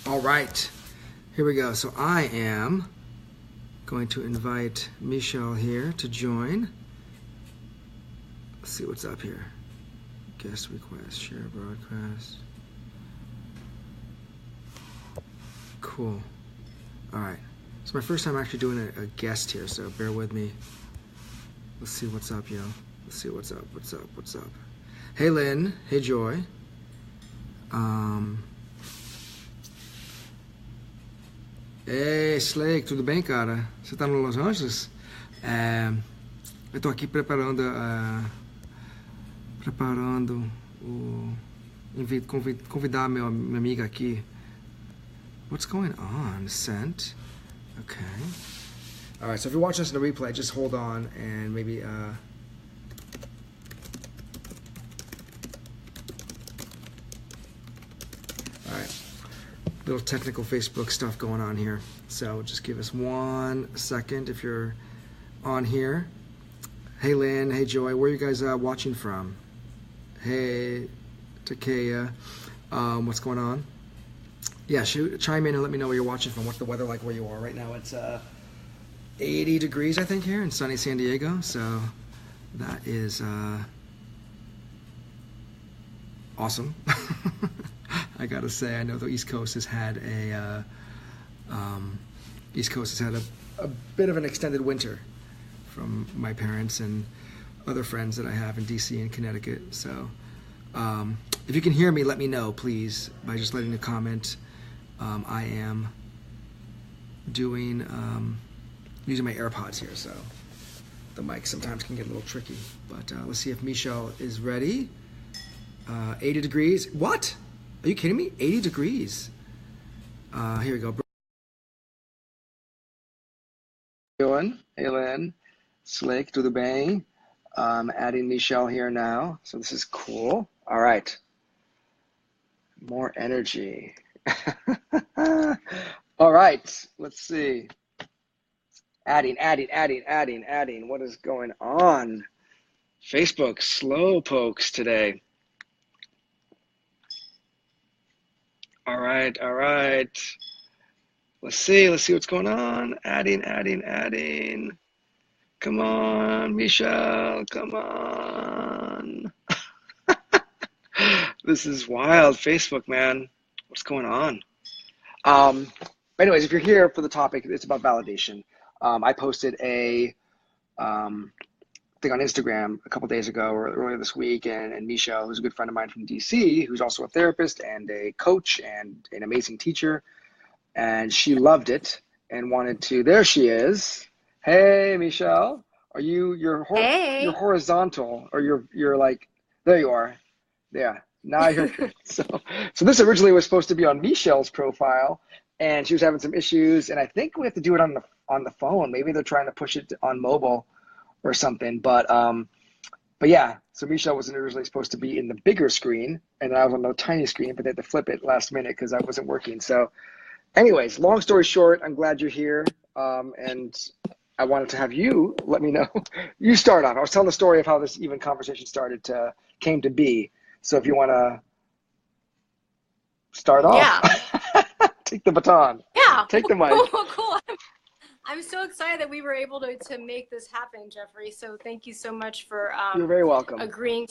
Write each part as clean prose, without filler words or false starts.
All right, here we go. So I am going to invite Michelle here to join. Let's see what's up here. Guest request, share broadcast. Cool. All right. It's my first time actually doing a guest here, so bear with me. Let's see what's up, yo. Let's see what's up. What's up? Hey, Lynn. Hey, Joy. Hey, Slake, tudo bem, cara? Você tá no Los Angeles? Eu tô aqui preparando convidar minha amiga aqui. What's going on? Sent. Okay. All right, so if you're watching this in the replay, just hold on and maybe all right. Little technical Facebook stuff going on here. So just give us 1 second if you're on here. Hey, Lynn. Hey, Joy. Where are you guys watching from? Hey, Takea. What's going on? Yeah, chime in and let me know where you're watching from. What's the weather like where you are right now? It's 80 degrees, I think, here in sunny San Diego. So that is awesome. I gotta say, I know the East Coast has had a bit of an extended winter from my parents and other friends that I have in DC and Connecticut. So if you can hear me, let me know, please, by just letting a comment. I am doing using my AirPods here, so the mic sometimes can get a little tricky. But let's see if Michelle is ready. 80 degrees. What? Are you kidding me? 80 degrees. Here we go. Doing? Hey, Lynn. Slake, do the bang. Adding Michelle here now. So this is cool. All right. More energy. All right. Let's see. Adding. What is going on? Facebook slow pokes today. All right. Let's see what's going on. Adding. Come on, Michelle, come on. This is wild, Facebook, man. What's going on? Anyways, if you're here for the topic, it's about validation. I posted a thing on Instagram a couple days ago or earlier this week, and Michelle, who's a good friend of mine from DC, who's also a therapist and a coach and an amazing teacher, and she loved it and wanted to. There she is. Hey, Michelle. You're horizontal, or you're like, there you are. Yeah. Now you're good. So this originally was supposed to be on Michelle's profile, and she was having some issues, and I think we have to do it on the phone. Maybe they're trying to push it on mobile or something. But yeah, so Michelle wasn't originally supposed to be in the bigger screen, and I was on the tiny screen, but they had to flip it last minute because that wasn't working. So anyways, long story short, I'm glad you're here. And I wanted to have you let me know. You start off. I was telling the story of how this even conversation came to be. So if you want to start off, yeah. Take the baton. Yeah. Take the mic. Cool. I'm so excited that we were able to make this happen, Jeffrey. So thank you so much for You're very welcome. Agreeing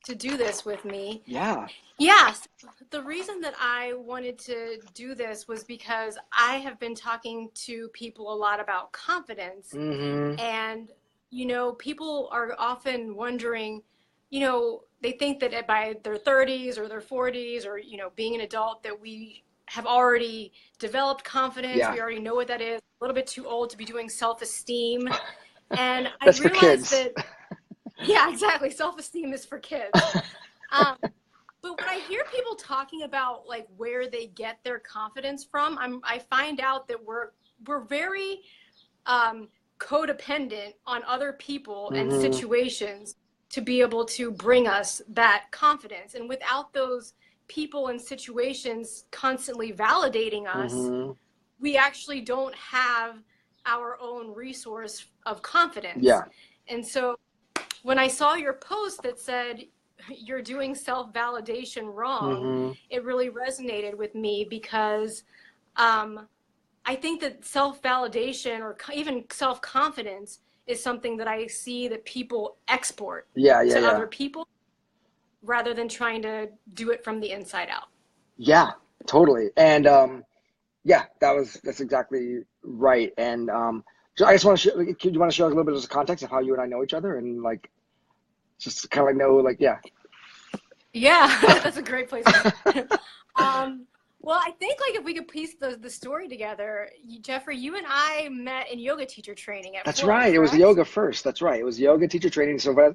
to do this with me. Yeah. Yes. The reason that I wanted to do this was because I have been talking to people a lot about confidence. Mm-hmm. And, people are often wondering, they think that by their 30s or their 40s or, being an adult that we have already developed confidence. Yeah. We already know what that is. A little bit too old to be doing self-esteem. And That's I realized for kids. that, yeah, exactly. Self-esteem is for kids. But when I hear people talking about like where they get their confidence from, I find out that we're very codependent on other people and situations to be able to bring us that confidence. And without those people and situations constantly validating us, we actually don't have our own resource of confidence. Yeah. And so when I saw your post that said, you're doing self-validation wrong, Mm-hmm. it really resonated with me because I think that self-validation or even self-confidence is something that I see that people export Yeah, yeah, to yeah. other people rather than trying to do it from the inside out. Yeah, totally. And yeah, that's exactly right. And so I just want to do you want to share like, a little bit of the context of how you and I know each other and like just kind of like know like yeah. Yeah, that's a great place to start. Well, I think like if we could piece the story together, Jeffrey, you and I met in yoga teacher training at That's Flow, right. It was correct? yoga first. That's right. It was yoga teacher training. So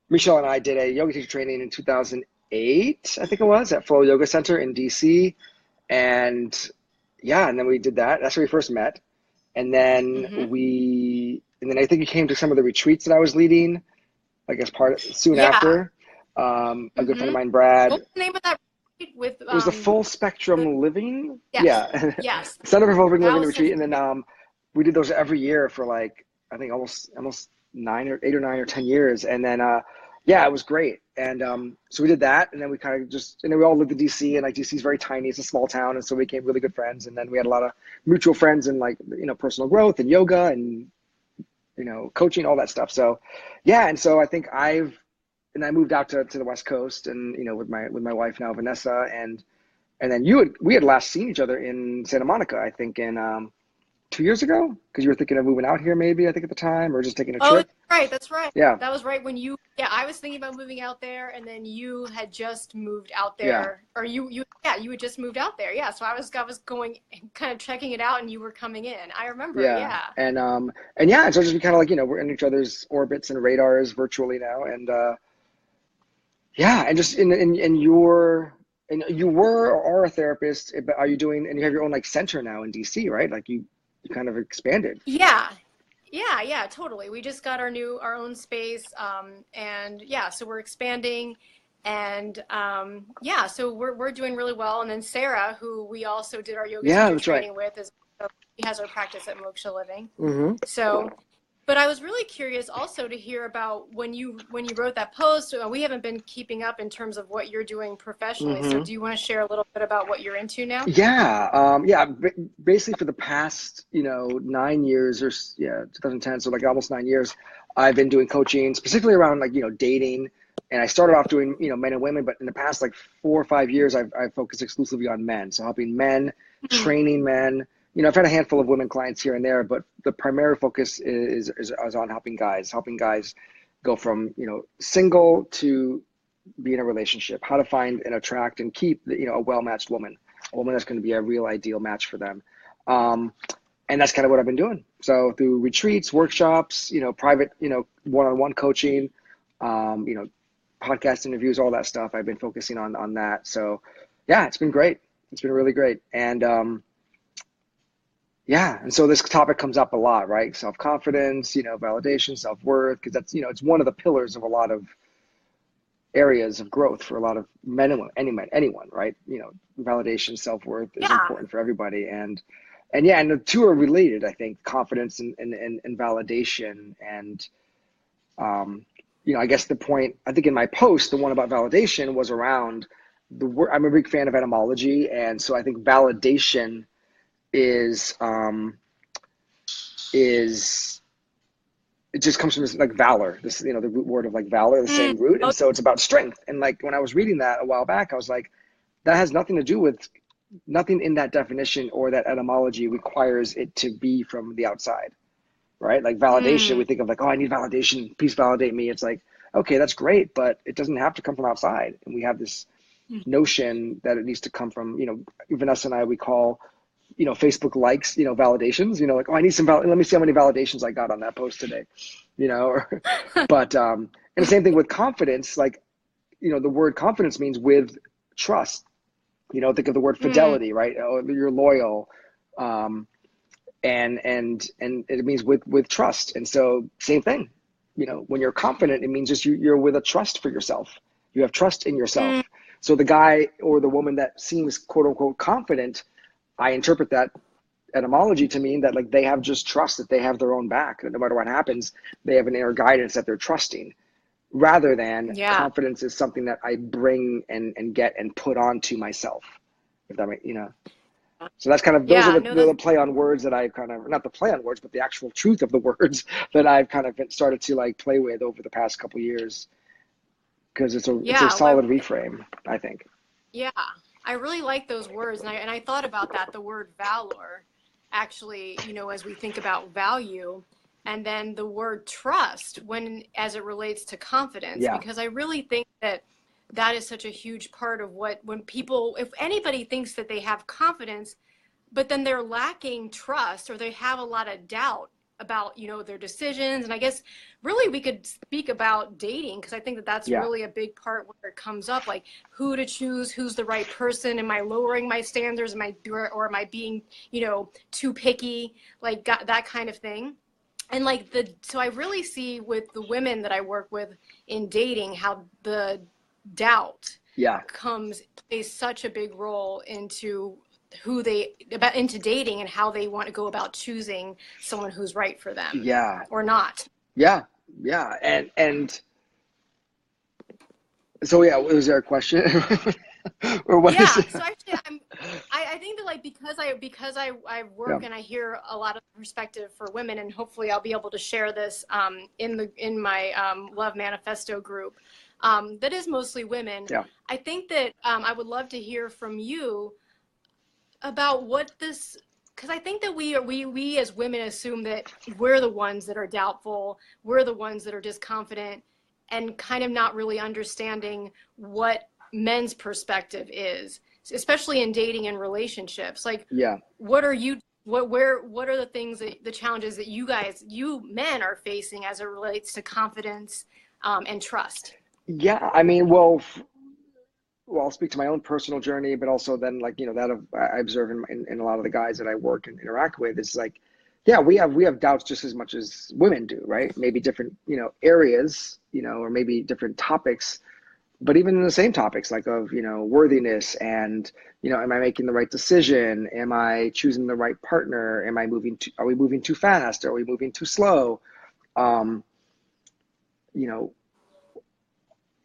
Michelle and I did a yoga teacher training in 2008, I think it was, at Flow Yoga Center in DC. And yeah, and then we did that. That's where we first met. And then Mm-hmm. I think you came to some of the retreats that I was leading, like as part soon Yeah. after. A good friend Mm-hmm. of mine, Brad. What was the name of that retreat with It was the Full the Spectrum Living. yes, Yeah. yes, Center for Full Spectrum that Living was such retreat. a And then we did those every year for like, I think almost 8 or 9 or 10 years. And then yeah, it was great. And so we did that. And then we kind of and then we all lived in DC, and like DC is very tiny. It's a small town. And so we became really good friends. And then we had a lot of mutual friends in like, personal growth and yoga and, coaching, all that stuff. So yeah. And so I think I moved out to the West Coast and, with my wife now, Vanessa, and then we had last seen each other in Santa Monica, I think in 2 years ago, because you were thinking of moving out here maybe, I think at the time, or just taking a Oh, trip. that's right. Yeah. That was right when I was thinking about moving out there, and then you had just moved out Yeah. there, or you had just moved out there. Yeah, so I was going kind of checking it out, and you were coming in. I remember. Yeah. Yeah. And yeah, and so just we kind of like, we're in each other's orbits and radars virtually now. And yeah, and just you were or are a therapist, but are you doing, and you have your own like center now in DC, right? Like you kind of expanded. Yeah. Yeah, totally. We just got our own space, and yeah, so we're expanding, and yeah, so we're doing really well. And then Sarah, who we also did our yoga Yeah, teacher that's right. training with, she has her practice at Moksha Living. Mm-hmm. So, but I was really curious also to hear about when you wrote that post. We haven't been keeping up in terms of what you're doing professionally. Mm-hmm. So, do you want to share a little bit about what you're into now? Yeah, basically for the past, 9 years 2010, so like almost 9 years, I've been doing coaching specifically around like, dating. And I started off doing, men and women, but in the past like 4 or 5 years, I've focused exclusively on men. So helping men, training men. I've had a handful of women clients here and there, but the primary focus is on helping guys go from, single to be in a relationship, how to find and attract and keep, a well-matched woman, a woman that's going to be a real ideal match for them. And that's kind of what I've been doing. So through retreats, workshops, private, one-on-one coaching, podcast interviews, all that stuff, I've been focusing on that. So yeah, it's been great. It's been really great. And yeah, and so this topic comes up a lot, right? Self-confidence, validation, self-worth, because that's, it's one of the pillars of a lot of areas of growth for a lot of men and women, anyone, right? Validation, self-worth is important for everybody. And yeah, and the two are related, I think, confidence and validation. And, I guess the point, I think in my post, the one about validation was around the word. I'm a big fan of etymology. And so I think validation is it just comes from this like valor, this, the root word of like valor, the same root. And so it's about strength. And like, when I was reading that a while back, I was like, that has nothing to do with, nothing in that definition or that etymology requires it to be from the outside, right? Like validation, we think of like, oh, I need validation, please validate me. It's like, okay, that's great, but it doesn't have to come from outside. And we have this notion that it needs to come from, Vanessa and I, we call, Facebook likes, validations, like, oh, I need some, let me see how many validations I got on that post today, but, and the same thing with confidence, like, the word confidence means with trust, think of the word fidelity, right? Oh, you're loyal. And it means with trust. And so same thing, when you're confident, it means just you're with a trust for yourself. You have trust in yourself. So the guy or the woman that seems quote unquote confident, I interpret that etymology to mean that like they have just trust that they have their own back. No matter what happens, they have an inner guidance that they're trusting. rather than Yeah. confidence is something that I bring and get and put onto myself. If that makes, so that's kind of, those are Yeah. No, the that's play on words that I kind of, not the play on words, but the actual truth of the words that I've kind of started to like play with over the past couple years, because it's a yeah. solid reframe, I think. Yeah, I really like those words, and I thought about that, the word valor, actually, as we think about value, and then the word trust when as it relates to confidence, Yeah. because I really think that that is such a huge part of what when people, if anybody thinks that they have confidence, but then they're lacking trust or they have a lot of doubt about their decisions. And I guess really we could speak about dating, because I think that that's Yeah. really a big part where it comes up, like who to choose, who's the right person, am I lowering my standards, or am I being too picky, like that kind of thing. And like so I really see with the women that I work with in dating how the doubt Yeah. plays such a big role into dating and how they want to go about choosing someone who's right for them Yeah. or not. Yeah. Yeah. And so, yeah, was there a question? Or what is Yeah, it? so actually I think that like because I Yeah. work and I hear a lot of perspective for women, and hopefully I'll be able to share this in my Love Manifesto group that is mostly women. Yeah. I think that I would love to hear from you about what this, because I think that we as women assume that we're the ones that are doubtful, we're the ones that are disconfident, and kind of not really understanding what men's perspective is, especially in dating and relationships. Like, Yeah. what are you what are the things the challenges that you men are facing as it relates to confidence and trust? Yeah. I mean, well, I'll speak to my own personal journey, but also then like, that I observe in a lot of the guys that I work and interact with. It's like, yeah, we have doubts just as much as women do, right? Maybe different, areas, or maybe different topics, but even in the same topics, like of, worthiness and, am I making the right decision? Am I choosing the right partner? Are we moving too fast? Are we moving too slow? Um, you know,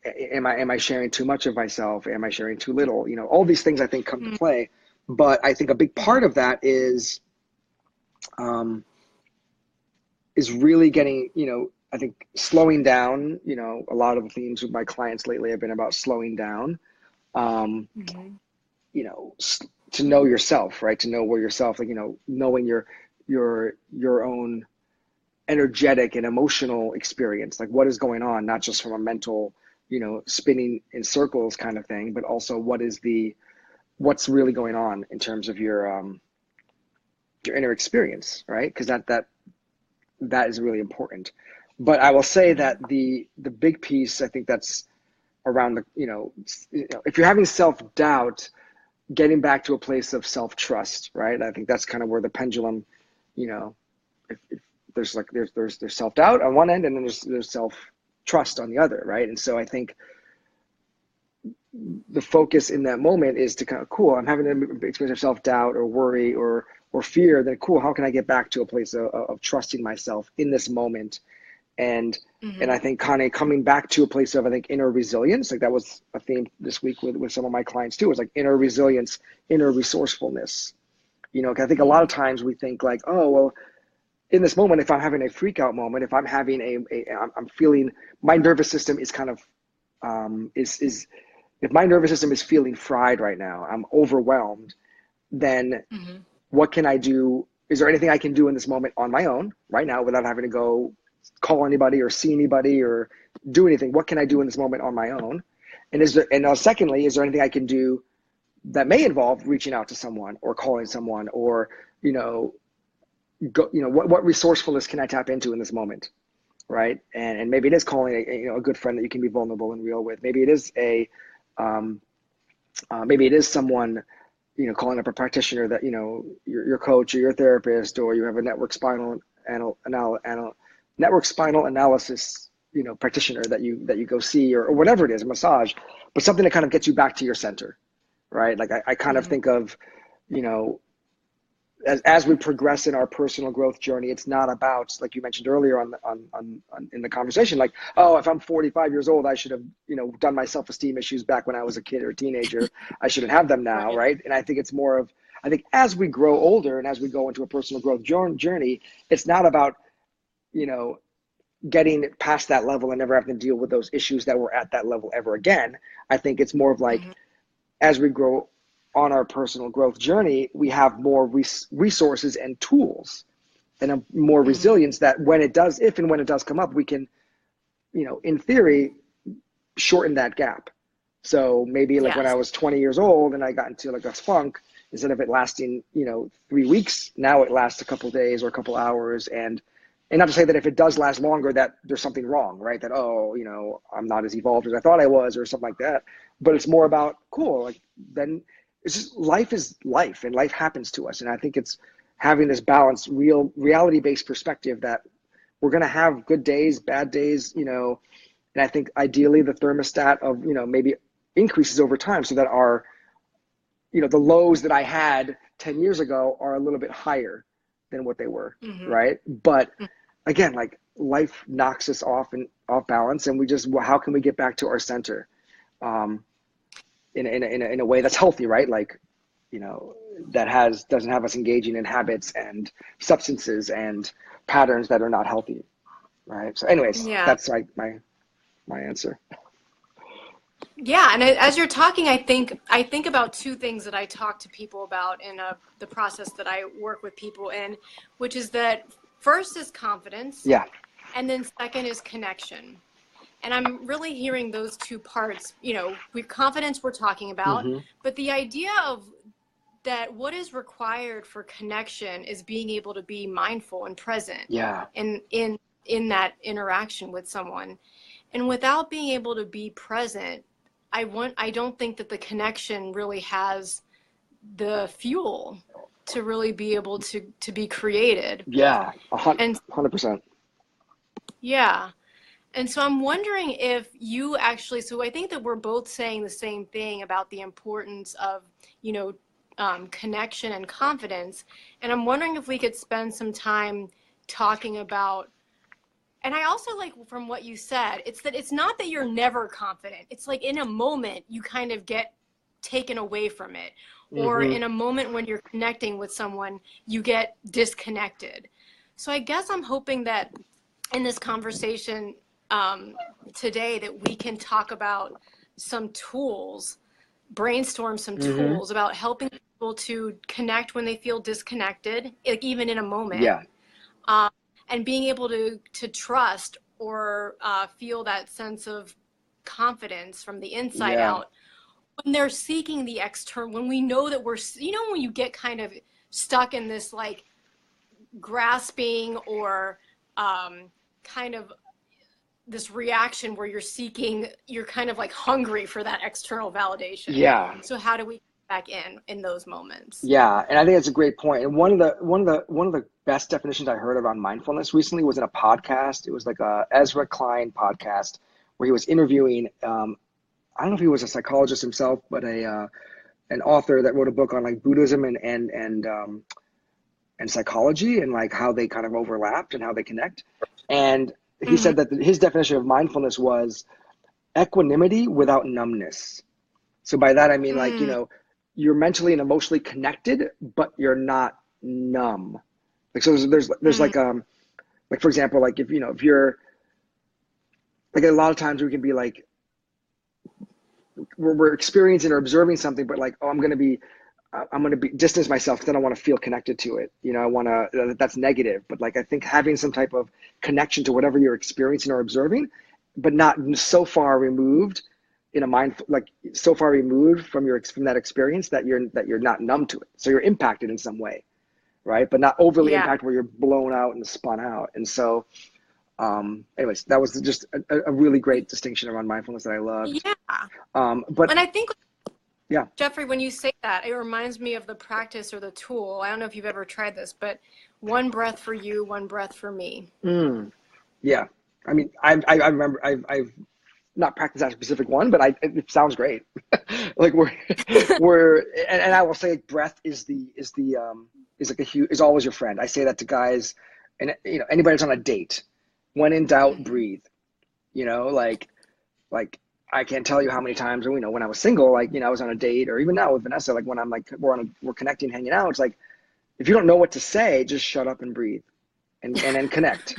am I sharing too much of myself? Am I sharing too little? All these things I think come to play. But I think a big part of that um, is really getting, I think slowing down. A lot of the themes with my clients lately have been about slowing down. Um, Mm-hmm. you know, to know yourself, right? To know where yourself, like, knowing your own energetic and emotional experience, like what is going on, not just from a mental, spinning in circles kind of thing, but also what's really going on in terms of your inner experience, right? Because that is really important. But I will say that the big piece, I think that's around if you're having self-doubt, getting back to a place of self-trust, right? I think that's kind of where the pendulum, if there's self-doubt on one end, and then there's self-trust on the other, right? And so I think the focus in that moment is to kind of, cool, I'm having an experience of self-doubt or worry or fear. Then cool, how can I get back to a place of trusting myself in this moment? And I think kind of coming back to a place of, I think, inner resilience, like that was a theme this week with some of my clients too. It's like inner resilience, inner resourcefulness. 'Cause I think a lot of times we think like, oh, well, in this moment, if I'm having a freak out moment, if I'm having I'm feeling, my nervous system is kind of, is if my nervous system is feeling fried right now, I'm overwhelmed, then what can I do? Is there anything I can do in this moment on my own right now without having to go call anybody or see anybody or do anything? What can I do in this moment on my own? And secondly, is there anything I can do that may involve reaching out to someone or calling someone or, what resourcefulness can I tap into in this moment? Right. And maybe it is calling a good friend that you can be vulnerable and real with. Maybe it is maybe it is someone, calling up a practitioner that, your coach or your therapist, or you have a network spinal analysis, practitioner that you go see, or whatever it is, a massage, but something that kind of gets you back to your center, right? Like I kind of think of, as we progress in our personal growth journey, it's not about, like you mentioned earlier on in the conversation, like, oh, if I'm 45 years old, I should have, done my self-esteem issues back when I was a kid or a teenager. I shouldn't have them now, right? And I think it's more of, I think as we grow older and as we go into a personal growth journey, it's not about, getting past that level and never having to deal with those issues that were at that level ever again. I think it's more of like, as we grow on our personal growth journey, we have more resources and tools and a more resilience that if and when it does come up, we can, in theory, shorten that gap. So maybe like when I was 20 years old and I got into like a funk, instead of it lasting, 3 weeks, now it lasts a couple of days or a couple hours. And not to say that if it does last longer, that there's something wrong, right? That, I'm not as evolved as I thought I was or something like that. But it's more about, cool, like then it's just, life is life and life happens to us. And I think it's having this balanced, reality-based perspective that we're going to have good days, bad days, and I think ideally the thermostat of, maybe increases over time so that our, the lows that I had 10 years ago are a little bit higher than what they were, right? But again, like life knocks us off balance, and how can we get back to our center in a way that's healthy, right? Like, that doesn't have us engaging in habits and substances and patterns that are not healthy, right? So anyways, that's like my answer. Yeah, and as you're talking, I think about two things that I talk to people about in the process that I work with people in, which is that first is confidence, and then second is connection. And I'm really hearing those two parts. With confidence we're talking about, but the idea of that what is required for connection is being able to be mindful and present in that interaction with someone. And without being able to be present, I don't think that the connection really has the fuel to really be able to be created. Yeah, 100%. Yeah. And so I'm wondering if you actually, so I think that we're both saying the same thing about the importance of, connection and confidence. And I'm wondering if we could spend some time talking about, and I also like from what you said, it's not that you're never confident. It's like in a moment you kind of get taken away from it. Or in a moment when you're connecting with someone, you get disconnected. So I guess I'm hoping that in this conversation today that we can talk about some tools, brainstorm some tools about helping people to connect when they feel disconnected, like even in a moment. And being able to trust or feel that sense of confidence from the inside out when they're seeking the external, when we know that we're, when you get kind of stuck in this like grasping or kind of this reaction where you're kind of like hungry for that external validation. So how do we get back in those moments? Yeah, and I think that's a great point. And one of the best definitions I heard around mindfulness recently was in a podcast. It was like a Ezra Klein podcast where he was interviewing I don't know if he was a psychologist himself, but an author that wrote a book on like Buddhism and psychology and like how they kind of overlapped and how they connect. And he said that his definition of mindfulness was equanimity without numbness. So by that I mean like, you're mentally and emotionally connected, but you're not numb. Like, so there's like for example, like if you're like, a lot of times we can be like, we're experiencing or observing something, but like, oh, I'm going to be distance myself because I don't want to feel connected to it. I want to, that's negative. But like, I think having some type of connection to whatever you're experiencing or observing, but not so far removed in a mind, like so far removed from that experience that you're not numb to it. So you're impacted in some way, right? But not overly impacted where you're blown out and spun out. And so, anyways, that was just a really great distinction around mindfulness that I loved. And I think, Jeffrey, when you say that, it reminds me of the practice or the tool. I don't know if you've ever tried this, but one breath for you, one breath for me. Yeah. I mean, I remember I've not practiced that specific one, but it sounds great. Like we're and I will say breath is the is like is always your friend. I say that to guys, and you know, anybody that's on a date. When in doubt, breathe. You know, like I can't tell you how many times, you know, when I was single, like, you know, I was on a date, or even now with Vanessa, like when I'm like we're connecting, hanging out, it's like, if you don't know what to say, just shut up and breathe, and then connect.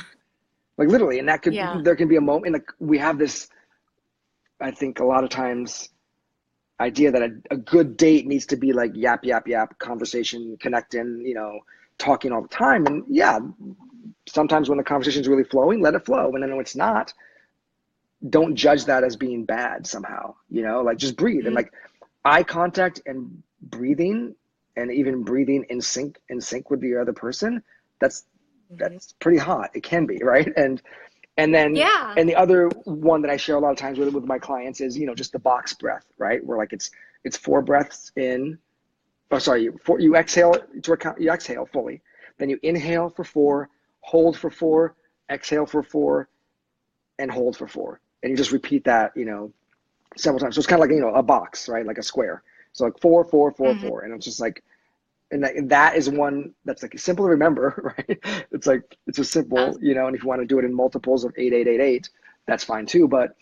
Like literally, and that could there can be a moment, like we have this, I think a lot of times, idea that a good date needs to be like yap, yap, yap, conversation, connecting, you know, talking all the time. And yeah, sometimes when the conversation is really flowing, let it flow. And then when it's not, don't judge that as being bad somehow, you know, like just breathe. And like eye contact and breathing, and even breathing in sync with the other person, that's pretty hot. It can be, right? And then, and the other one that I share a lot of times with my clients is, you know, just the box breath, right? Where like it's 4 breaths in, you exhale you exhale fully. Then you inhale for 4, hold for 4, exhale for 4, and hold for 4. And you just repeat that, you know, several times. So it's kind of like, you know, a box, right? Like a square. So like 4, 4, 4, 4. And it's just like, and that is one that's like simple to remember, right? It's like, it's a simple, you know, and if you want to do it in multiples of 8, 8, 8, 8, that's fine too. But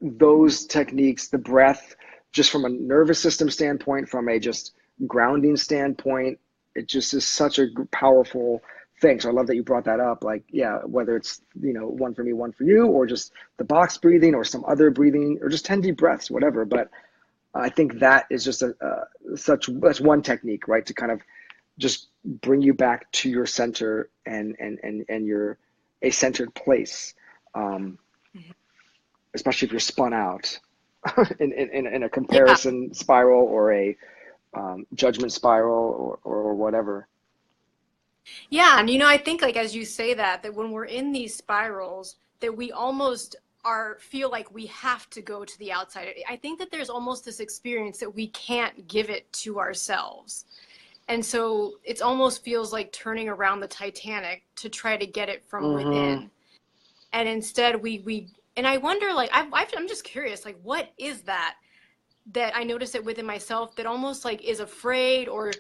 those techniques, the breath, just from a nervous system standpoint, from a just grounding standpoint, it just is such a powerful thing. So I love that you brought that up. Like, yeah, whether it's, you know, one for me, one for you, or just the box breathing, or some other breathing, or just 10 deep breaths, whatever. But I think that is just that's one technique, right? To kind of just bring you back to your center and your a centered place, especially if you're spun out in a comparison spiral, or a judgment spiral, or whatever. Yeah, and you know, I think like as you say that when we're in these spirals, that we almost feel like we have to go to the outside. I think that there's almost this experience that we can't give it to ourselves. And so it almost feels like turning around the Titanic to try to get it from within. And instead and I wonder, like, I'm just curious, like, what is that I notice it within myself that almost like is afraid or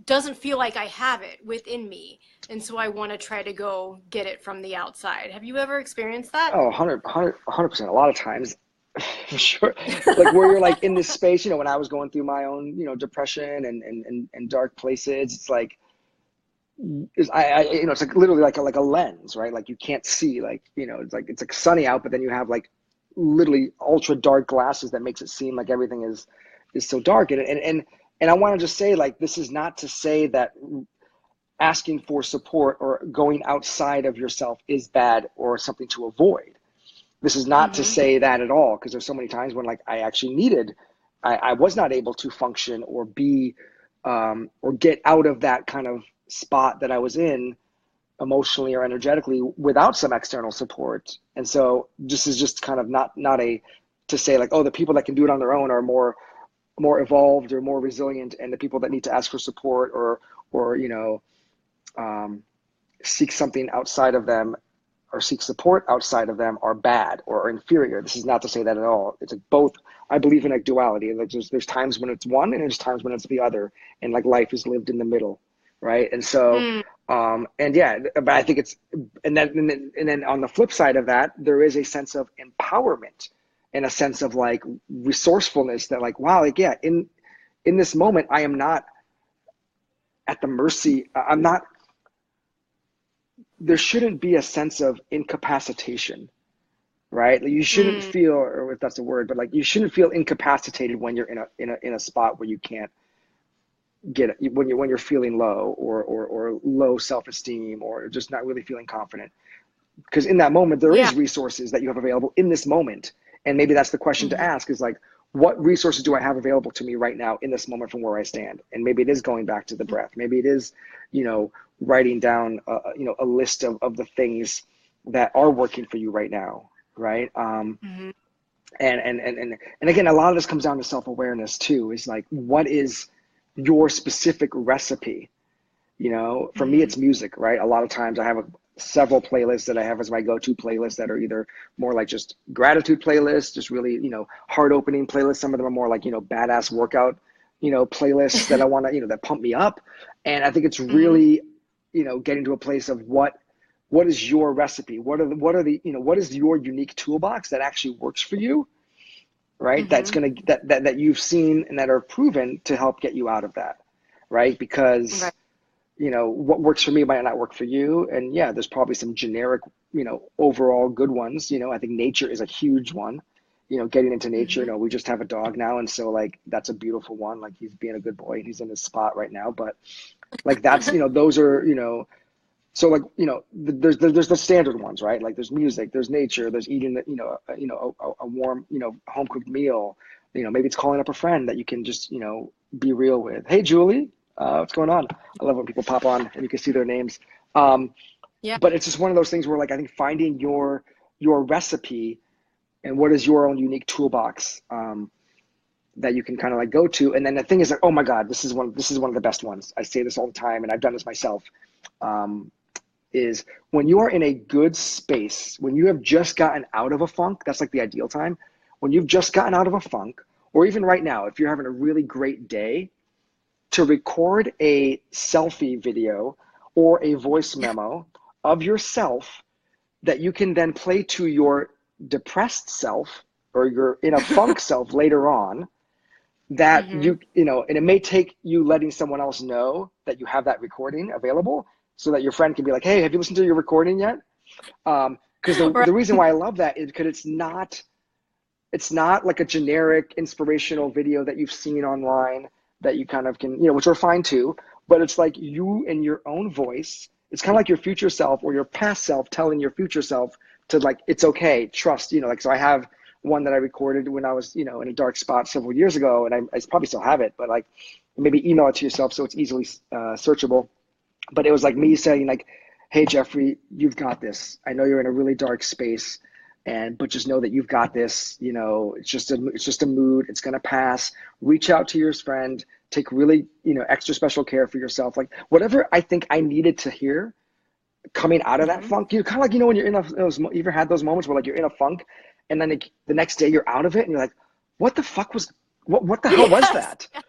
doesn't feel like I have it within me. And so I want to try to go get it from the outside. Have you ever experienced that? Oh, 100%. A lot of times, for sure. Like where you're like in this space, you know, when I was going through my own, you know, depression and dark places, it's like, you know, it's like literally like a lens, right? Like you can't see, like, you know, it's like sunny out, but then you have like literally ultra dark glasses that makes it seem like everything is so dark. And I want to just say, like, this is not to say that asking for support or going outside of yourself is bad or something to avoid. This is not to say that at all, because there's so many times when like I actually I was not able to function or be or get out of that kind of spot that I was in emotionally or energetically without some external support. And so this is just kind of not to say like, oh, the people that can do it on their own are more evolved or more resilient, and the people that need to ask for support or you know, seek something outside of them or seek support outside of them are bad or inferior. This is not to say that at all. It's like both. I believe in like duality. Like there's times when it's one and there's times when it's the other, and like life is lived in the middle, right? And so and yeah, but I think it's and then on the flip side of that, there is a sense of empowerment and a sense of like resourcefulness that like, wow, like, yeah, in this moment, I am not at the mercy. I'm not, there shouldn't be a sense of incapacitation, right? Like you shouldn't feel, or if that's a word, but like you shouldn't feel incapacitated when you're in a spot where you can't get it, when you're feeling low or low self-esteem or just not really feeling confident. Because in that moment, there is resources that you have available in this moment. And maybe that's the question to ask is like, what resources do I have available to me right now in this moment from where I stand? And maybe it is going back to the breath. Maybe it is, you know, writing down, you know, a list of the things that are working for you right now. Right. And again, a lot of this comes down to self-awareness too, is like, what is your specific recipe? You know, for me, it's music, right? A lot of times I have several playlists that I have as my go-to playlists that are either more like just gratitude playlists, just really, you know, heart opening playlists. Some of them are more like, you know, badass workout playlists that I want to, that pump me up. And I think it's Mm-hmm. really, getting to a place of what is your recipe? What are the, what is your unique toolbox that actually works for you? Right. That's Mm-hmm. going to, that you've seen and that are proven to help get you out of that. Right. Because, Right. what works for me might not work for you. And yeah, there's probably some generic, overall good ones. I think nature is a huge one. Getting into nature, Mm-hmm. we just have a dog now. And so like, that's a beautiful one. Like he's being a good boy. He's in his spot right now. But like, that's, those are, so like, there's the standard ones, right? Like there's music, there's nature, there's eating, a warm, home cooked meal. Maybe it's calling up a friend that you can just, be real with. Hey, Julie, what's going on? I love when people pop on and you can see their names. Yeah. But it's just one of those things where like, I think finding your recipe and what is your own unique toolbox, that you can kind of like go to. And then the thing is like, oh my God, this is one of the best ones. I say this all the time and I've done this myself. Is when you are in a good space, when you have just gotten out of a funk, that's like the ideal time. When you've just gotten out of a funk, or even right now, if you're having a really great day, to record a selfie video or a voice memo of yourself that you can then play to your depressed self or your in a funk self later on, that Mm-hmm. and it may take you letting someone else know that you have that recording available so that your friend can be like, hey, have you listened to your recording yet? Because Right. the reason why I love that is because it's not like a generic inspirational video that you've seen online that you kind of can, which are fine too, but it's like you in your own voice. It's kind of like your future self or your past self telling your future self to like, it's okay, trust, like, so I have one that I recorded when I was, in a dark spot several years ago, and I probably still have it, but like maybe email it to yourself so it's easily searchable. But it was like me saying like, hey, Jeffrey, you've got this. I know you're in a really dark space, but just know that you've got this. It's just a mood. It's going to pass. Reach out to your friend. Take really, extra special care for yourself. Like whatever I think I needed to hear coming out of that Mm-hmm. funk. You kind of like, when you're in you ever had those moments where like you're in a funk and then the next day you're out of it and you're like, what the fuck was, what the hell was Yes. that? Yeah,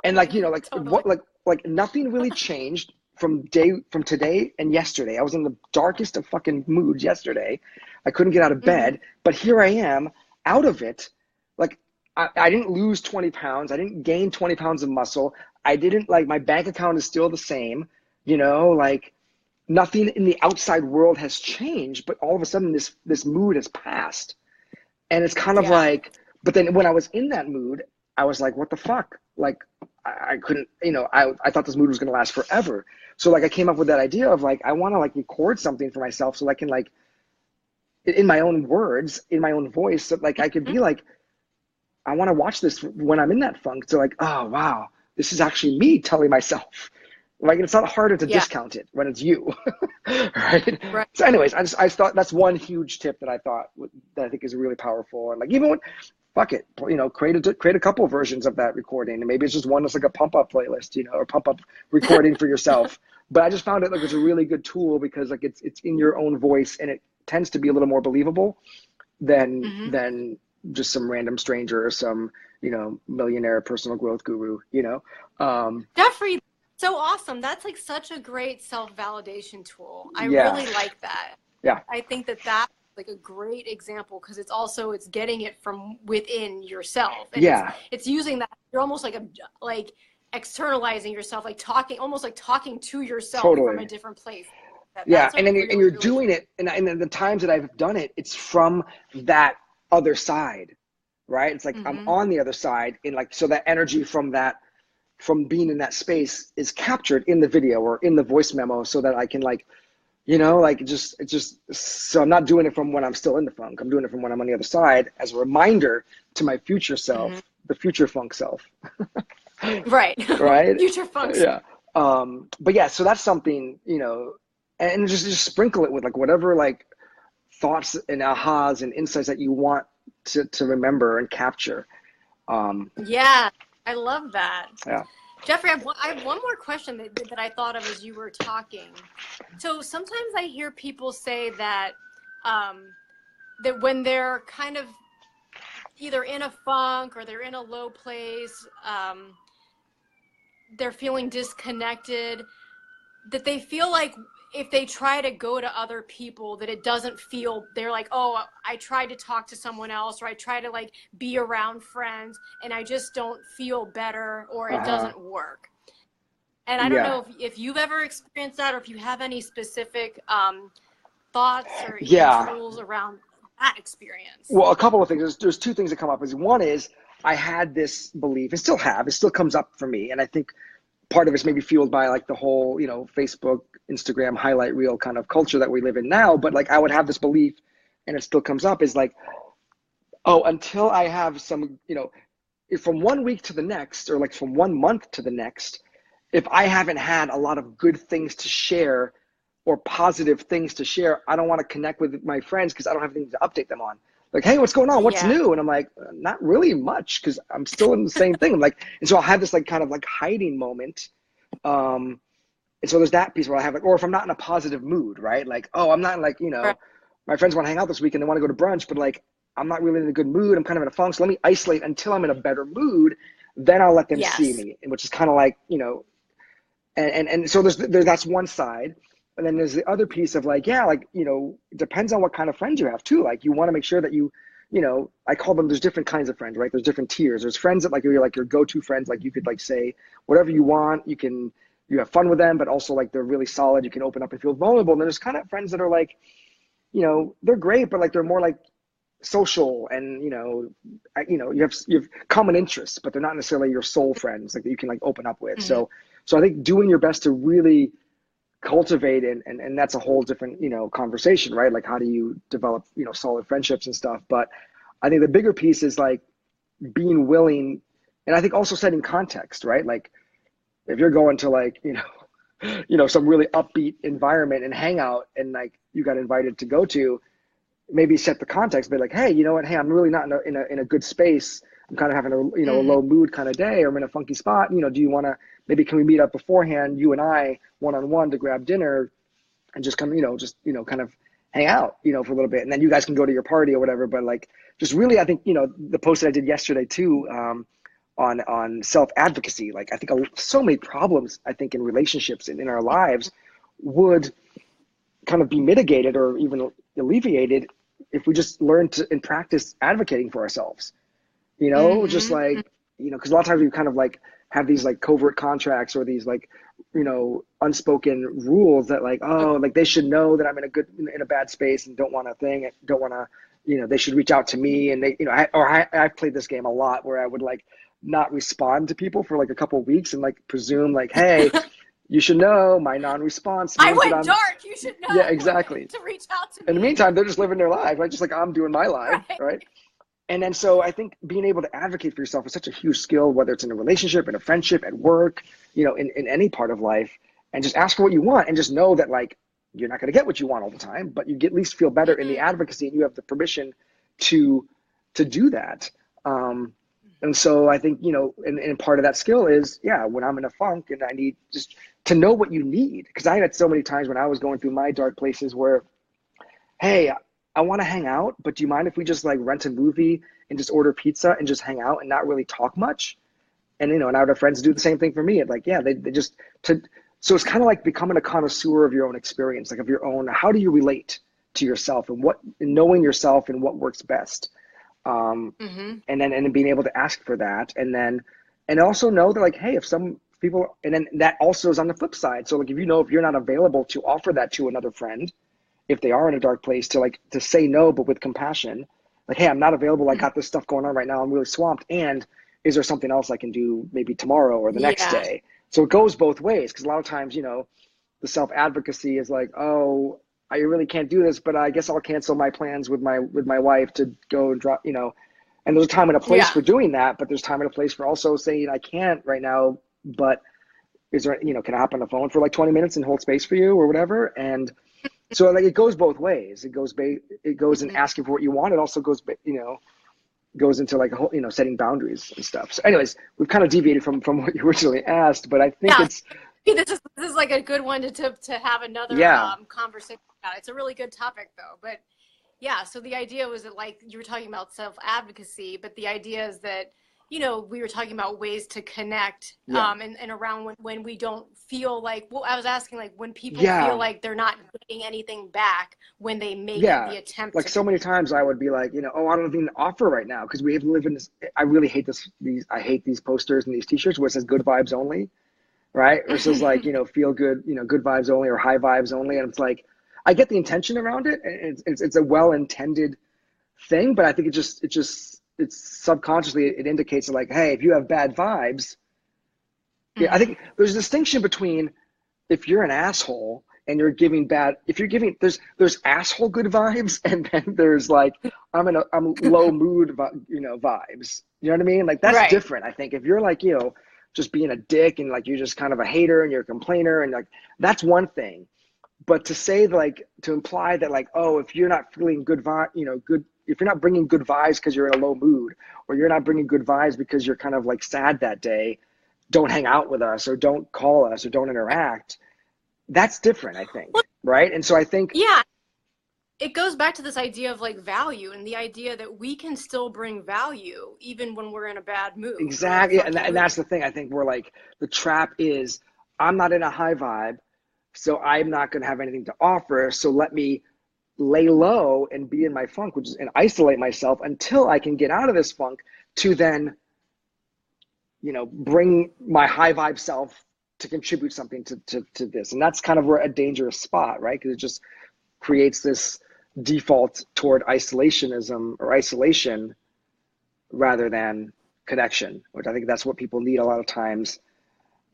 And like, totally. like Totally. what, like nothing really changed from today and yesterday. I was in the darkest of fucking moods yesterday. I couldn't get out of Mm-hmm. bed, but here I am out of it. Like I didn't lose 20 pounds. I didn't gain 20 pounds of muscle. I didn't like, my bank account is still the same, like nothing in the outside world has changed, but all of a sudden this mood has passed. And it's kind of Yeah. like, but then when I was in that mood, I was like, what the fuck? Like, I couldn't, I thought this mood was going to last forever. So like, I came up with that idea of like, I want to like record something for myself so I can like, in my own words, in my own voice, so like I could be like, I want to watch this when I'm in that funk. So like, oh, wow, this is actually me telling myself. Like, it's not harder to Yeah. discount it when it's you. Right. Right. So anyways, I thought that's one huge tip that I thought that I think is really powerful. And like, even when, fuck it, create a couple versions of that recording. And maybe it's just one that's like a pump up playlist, or pump up recording for yourself. But I just found it like it's a really good tool because like it's in your own voice and it tends to be a little more believable than Mm-hmm. just some random stranger or some, millionaire personal growth guru, Jeffrey, so awesome. That's like such a great self-validation tool. I Yeah. really like that. Yeah. I think that that's like a great example because it's getting it from within yourself, and Yeah. it's using that. You're almost like externalizing yourself, like almost like talking to yourself from a Totally. different place. Yeah. That's a And then really, you're really doing it. And the times that I've done it, it's from that other side, right? It's like I'm Mm-hmm. on the other side and like, so that energy from being in that space is captured in the video or in the voice memo so that I can like, like it's just, so I'm not doing it from when I'm still in the funk. I'm doing it from when I'm on the other side as a reminder to my future Mm-hmm. self, the future funk self. Right. Right. Future function. Yeah. But yeah, so that's something, and just sprinkle it with like whatever like thoughts and ahas and insights that you want to remember and capture. Yeah, I love that. Yeah. Jeffrey, I have one more question that I thought of as you were talking. So sometimes I hear people say that that when they're kind of either in a funk or they're in a low place, they're feeling disconnected, that they feel like if they try to go to other people, that it doesn't feel, they're like, oh, I tried to talk to someone else, or I try to like be around friends and I just don't feel better, or it doesn't work. And I don't know if you've ever experienced that, or if you have any specific thoughts or tools around that experience. Well, a couple of things. There's two things that come up. One is I had this belief, and still have, it still comes up for me. And I think part of it's maybe fueled by like the whole, you know, Facebook, Instagram highlight reel kind of culture that we live in now. But like I would have this belief, and it still comes up, is like, oh, until I have some, you know, from 1 week to the next, or like from 1 month to the next, if I haven't had a lot of good things to share or positive things to share, I don't want to connect with my friends because I don't have anything to update them on. Like, hey, what's going on? What's new? And I'm like, not really much, because I'm still in the same thing. I'm like, and so I'll have this like kind of like hiding moment. And so there's that piece where I have like, or if I'm not in a positive mood, right? Like, oh, I'm not like, you know, my friends want to hang out this week and they want to go to brunch, but like, I'm not really in a good mood. I'm kind of in a funk. So let me isolate until I'm in a better mood. Then I'll let them see me, which is kind of like, you know, and so there's that's one side. And then there's the other piece of like, yeah, like, you know, it depends on what kind of friends you have too. Like you want to make sure that you know, I call them, there's different kinds of friends, right? There's different tiers. There's friends that like, you're like your go-to friends. Like you could like say whatever you want. You have fun with them, but also like they're really solid. You can open up and feel vulnerable. And then there's kind of friends that are like, you know, they're great, but like they're more like social, and you know, you have common interests, but they're not necessarily your soul friends like that you can like open up with. So I think doing your best to really cultivate, and that's a whole different, you know, conversation, right? Like how do you develop, you know, solid friendships and stuff. But I think the bigger piece is like being willing, and I think also setting context, right? Like if you're going to like, you know, some really upbeat environment and hangout, and like you got invited to go to, maybe set the context, be like, hey, you know what? Hey, I'm really not in a good space. I'm kind of having a, you know, a low mood kind of day, or I'm in a funky spot. You know, do you want to, maybe can we meet up beforehand, you and I, one-on-one to grab dinner and just come, you know, just, you know, kind of hang out, you know, for a little bit. And then you guys can go to your party or whatever. But like, just really, I think, you know, the post that I did yesterday too, on self-advocacy, like I think so many problems, I think in relationships and in our lives would kind of be mitigated or even alleviated if we just learn to and practice advocating for ourselves, you know, just like, you know, because a lot of times we kind of like have these like covert contracts or these like, you know, unspoken rules that like, oh, like they should know that I'm in a bad space and don't want to, you know, they should reach out to me. And they, you know, I've played this game a lot where I would like not respond to people for like a couple of weeks and like presume like, hey, you should know my non-response. I went dark. You should know. Yeah, exactly. To reach out to me. In the meantime, they're just living their life, right? Just like I'm doing my life, right? And then so I think being able to advocate for yourself is such a huge skill, whether it's in a relationship, in a friendship, at work, you know, in any part of life, and just ask for what you want and just know that like you're not going to get what you want all the time, but you at least feel better in the advocacy, and you have the permission to do that. And so I think, you know, and part of that skill is, yeah, when I'm in a funk and I need just to know what you need. Because I had so many times when I was going through my dark places where, hey, I want to hang out, but do you mind if we just like rent a movie and just order pizza and just hang out and not really talk much? And, you know, and I would have friends do the same thing for me. And like, yeah, they just, so it's kind of like becoming a connoisseur of your own experience, like of your own, how do you relate to yourself and knowing yourself and what works best. And then being able to ask for that, and also know that like, hey, if some people, and then that also is on the flip side. So like, if you're not available to offer that to another friend, if they are in a dark place, to say no, but with compassion, like, hey, I'm not available. I got this stuff going on right now. I'm really swamped. And is there something else I can do maybe tomorrow or the next day? So it goes both ways. Cause a lot of times, you know, the self-advocacy is like, oh, I really can't do this, but I guess I'll cancel my plans with my wife to go and drop, you know, and there's a time and a place for doing that, but there's time and a place for also saying I can't right now, but is there, you know, can I hop on the phone for like 20 minutes and hold space for you or whatever? And so like, it goes both ways. It goes in asking for what you want. It also goes, you know, goes into like a whole, you know, setting boundaries and stuff. So anyways, we've kind of deviated from what you originally asked, but I think this is like a good one to have another conversation about. It's a really good topic though. But yeah, so the idea was that like you were talking about self-advocacy, but the idea is that, you know, we were talking about ways to connect, Yeah. and around when we don't feel like, well, I was asking like when people feel Yeah. like they're not getting anything back when they make Yeah. the attempt Like to so many times I would be like, you know, oh, I don't have anything to offer right now because we have to live in this. I really hate I hate these posters and these t-shirts where it says good vibes only, right? Or it says like, you know, feel good, you know, good vibes only or high vibes only. And it's like, I get the intention around it. And it's a well-intended thing, but I think it's subconsciously, it indicates like, hey, if you have bad vibes, yeah, I think there's a distinction between if you're an asshole and you're giving bad, if you're giving, there's asshole good vibes, and then there's like I'm low mood, you know, vibes. You know what I mean? Like that's Right. different. I think if you're like, you know, just being a dick and like you're just kind of a hater and you're a complainer and like that's one thing. But to say like to imply that like, oh, if you're not feeling good vibe, you know, good, if you're not bringing good vibes because you're in a low mood, or you're not bringing good vibes because you're kind of like sad that day, don't hang out with us or don't call us or don't interact. That's different, I Well, think, right? And so I think yeah, it goes back to this idea of like value and the idea that we can still bring value even when we're in a bad mood or in a exactly, funky and mood. that's the thing. I think we're like the trap is I'm not in a high vibe, so I'm not going to have anything to offer. So let me lay low and be in my funk, which is and isolate myself until I can get out of this funk to then, you know, bring my high vibe self to contribute something to this. And that's kind of where a dangerous spot, right? Because it just creates this default toward isolationism or isolation rather than connection, which I think that's what people need a lot of times,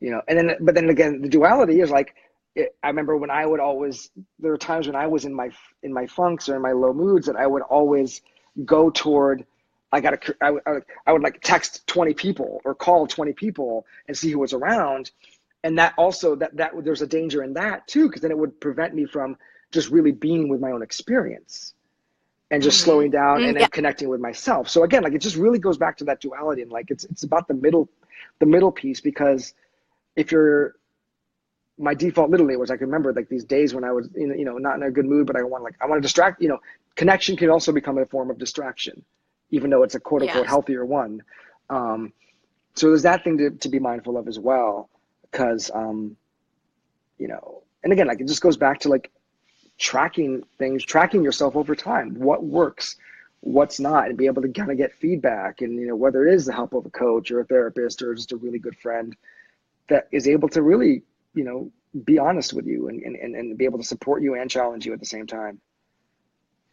you know. And then, but then again, the duality is like, I remember when I would always, there were times when I was in my funks or in my low moods that I would always go toward, I would like text 20 people or call 20 people and see who was around. And that also, that there's a danger in that too, because then it would prevent me from just really being with my own experience and just slowing down and then Yeah. connecting with myself. So again, like it just really goes back to that duality, and like it's about the middle piece, because if you're, my default literally was, I can remember like these days when I was you know not in a good mood, but I want to distract, you know, connection can also become a form of distraction, even though it's a quote unquote Yes. healthier one. So there's that thing to be mindful of as well, because you know, and again, like it just goes back to like tracking things, tracking yourself over time, what works, what's not, and be able to kind of get feedback. And, you know, whether it is the help of a coach or a therapist or just a really good friend that is able to really, you know, be honest with you and be able to support you and challenge you at the same time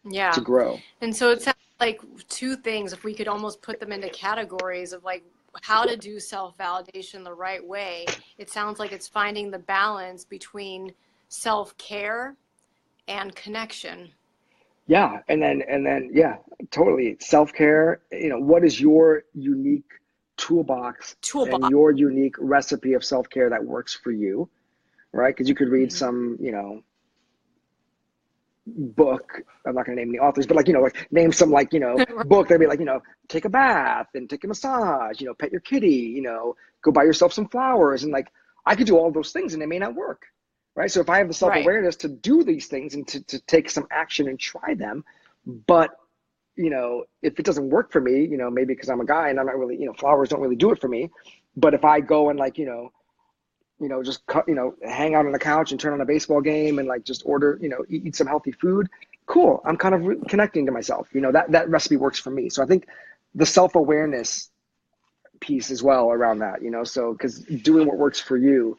to Yeah. grow. And so it sounds like two things, if we could almost put them into categories of like how to do self-validation the right way. It sounds like it's finding the balance between self-care and connection. Yeah. Yeah, totally. Self-care, you know, what is your unique toolbox and Toolbox. your unique recipe of self-care that works for you, right? Because you could read Mm-hmm. some, you know, book. I'm not going to name any authors, but like, you know, like name some like, you know, book. They'd be like, you know, take a bath and take a massage, you know, pet your kitty, you know, go buy yourself some flowers. And like, I could do all those things and it may not work. Right. So if I have the Right. self-awareness to do these things and to take some action and try them, but you know, if it doesn't work for me, you know, maybe because I'm a guy and I'm not really, you know, flowers don't really do it for me. But if I go and like, you know, just cut, you know, hang out on the couch and turn on a baseball game and like just order, you know, eat some healthy food. Cool. I'm kind of connecting to myself. You know, that recipe works for me. So I think the self-awareness piece as well around that, you know, so because doing what works for you,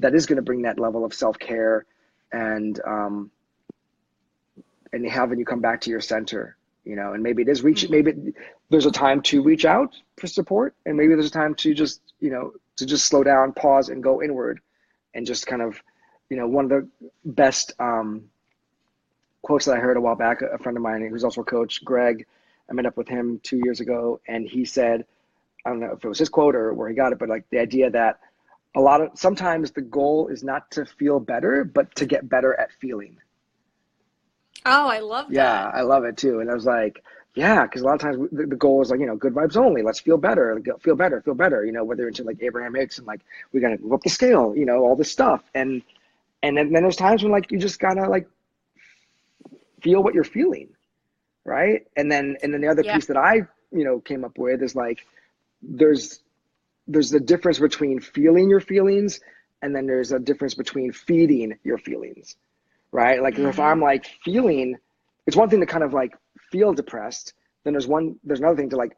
that is going to bring that level of self-care and having you come back to your center, you know, and maybe it is maybe there's a time to reach out for support, and maybe there's a time to just, you know, to just slow down, pause, and go inward, and just kind of, you know, one of the best quotes that I heard a while back, a friend of mine who's also a coach, Greg, I met up with him 2 years ago, and he said, I don't know if it was his quote or where he got it, but like the idea that sometimes the goal is not to feel better, but to get better at feeling. Oh, I love Yeah, that. I love it too. And I was like, yeah, because a lot of times the goal is like, you know, good vibes only. Let's feel better, feel better, feel better. You know, whether it's like Abraham Hicks and like we gotta move up the scale, you know, all this stuff. And then there's times when like you just gotta like feel what you're feeling, right? And then the other Yeah. piece that I, you know, came up with is like there's the difference between feeling your feelings, and then there's a difference between feeding your feelings, right? Like if I'm like feeling, it's one thing to kind of like feel depressed, then there's another thing to like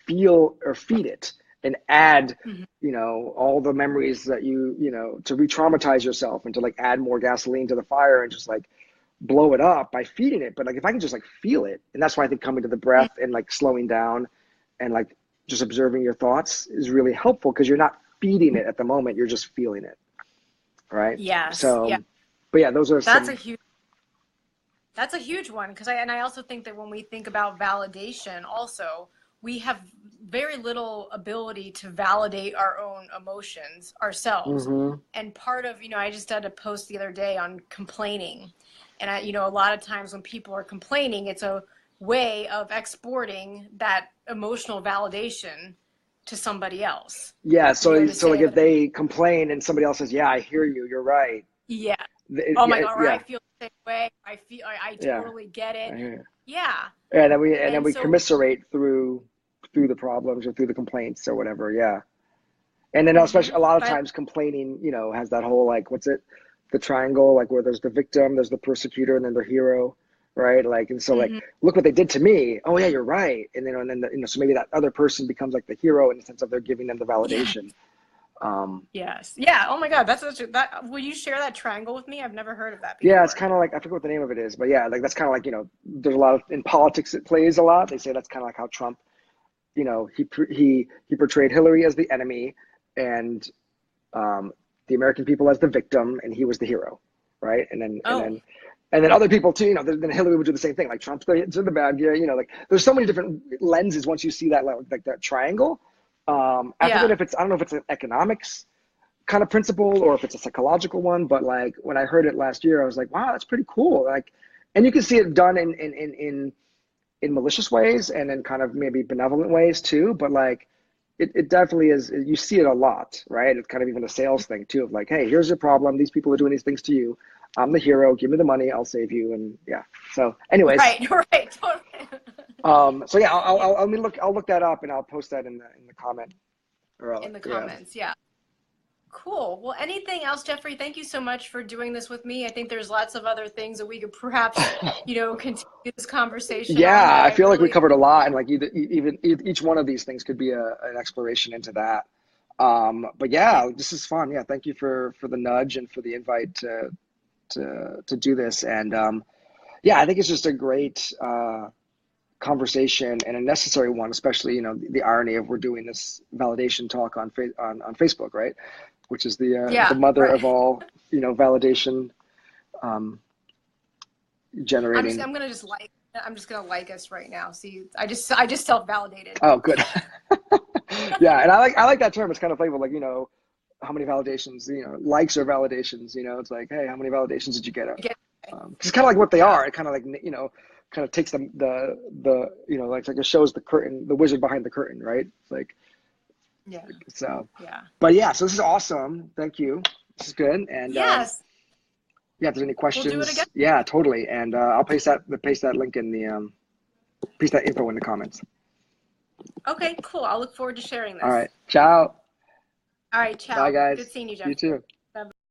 feel or feed it and add, you know, all the memories that you know, to re-traumatize yourself and to like add more gasoline to the fire and just like blow it up by feeding it. But like if I can just like feel it, and that's why I think coming to the breath and like slowing down and like just observing your thoughts is really helpful, because you're not feeding it at the moment, you're just feeling it, right? Yes. So Yeah. but yeah, those are That's a huge one, because I also think that when we think about validation also, we have very little ability to validate our own emotions ourselves. And part of, you know, I just did a post the other day on complaining, and you know, a lot of times when people are complaining, it's a way of exporting that emotional validation to somebody else. Yeah, so You know, like if they complain and somebody else says, yeah, I hear you, you're right. Yeah. Oh my God, or yeah. I feel the same way. I totally get it. Yeah. And then we commiserate through the problems or through the complaints or whatever. Yeah. And then especially a lot of times complaining, you know, has that whole like, what's it? The triangle, like where there's the victim, there's the persecutor, and then the hero, right? Like, and so like, look what they did to me. Oh yeah, you're right. And then you know, so maybe that other person becomes like the hero in the sense of they're giving them the validation. Yes. Yeah. Oh my God. Will you share that triangle with me? I've never heard of that before. Yeah, it's kind of like, I forget what the name of it is, but yeah, like that's kind of like, you know, there's a lot of, in politics it plays a lot. They say that's kind of like how Trump, you know, he portrayed Hillary as the enemy and the American people as the victim, and he was the hero, right? And then other people too, you know, then Hillary would do the same thing, like Trump's the bad guy, you know, like there's so many different lenses once you see that, like that triangle. I forget if I don't know if it's an economics kind of principle or if it's a psychological one, but like when I heard it last year, I was like, wow, that's pretty cool. Like, and you can see it done in malicious ways and in kind of maybe benevolent ways too. But like, it definitely is, you see it a lot, right? It's kind of even a sales thing too, of like, hey, here's your problem. These people are doing these things to you. I'm the hero. Give me the money. I'll save you. And yeah. So anyways. Right. Totally. So yeah, I'll look that up and I'll post that in the comment. In the comments. Yeah. Cool. Well, anything else, Jeffrey? Thank you so much for doing this with me. I think there's lots of other things that we could perhaps, you know, continue this conversation. Yeah, I feel like we covered a lot, and like even each one of these things could be an exploration into that. But yeah, this is fun. Yeah, thank you for the nudge and for the invite to do this. And yeah, I think it's just a great conversation and a necessary one, especially, you know, the irony of we're doing this validation talk on Facebook, right? Which is the mother of all, you know, validation generating. I'm just gonna like us right now. See, I just self-validated. Oh, good. Yeah, and I like that term. It's kind of playful, like, you know, how many validations, you know, likes or validations, you know, it's like, hey, how many validations did you get? It's kind of like what they are. It kind of like, you know, kind of takes the you know, like it shows the curtain, the wizard behind the curtain, right? It's like, yeah. So yeah. But yeah, so this is awesome. Thank you. This is good. And yes. Yeah, if there's any questions, we'll do it again. Yeah, totally. And I'll paste that link in the paste that info in the comments. Okay, cool. I'll look forward to sharing this. All right. Ciao. All right, ciao. Bye, guys. Good seeing you, Jeff. You too.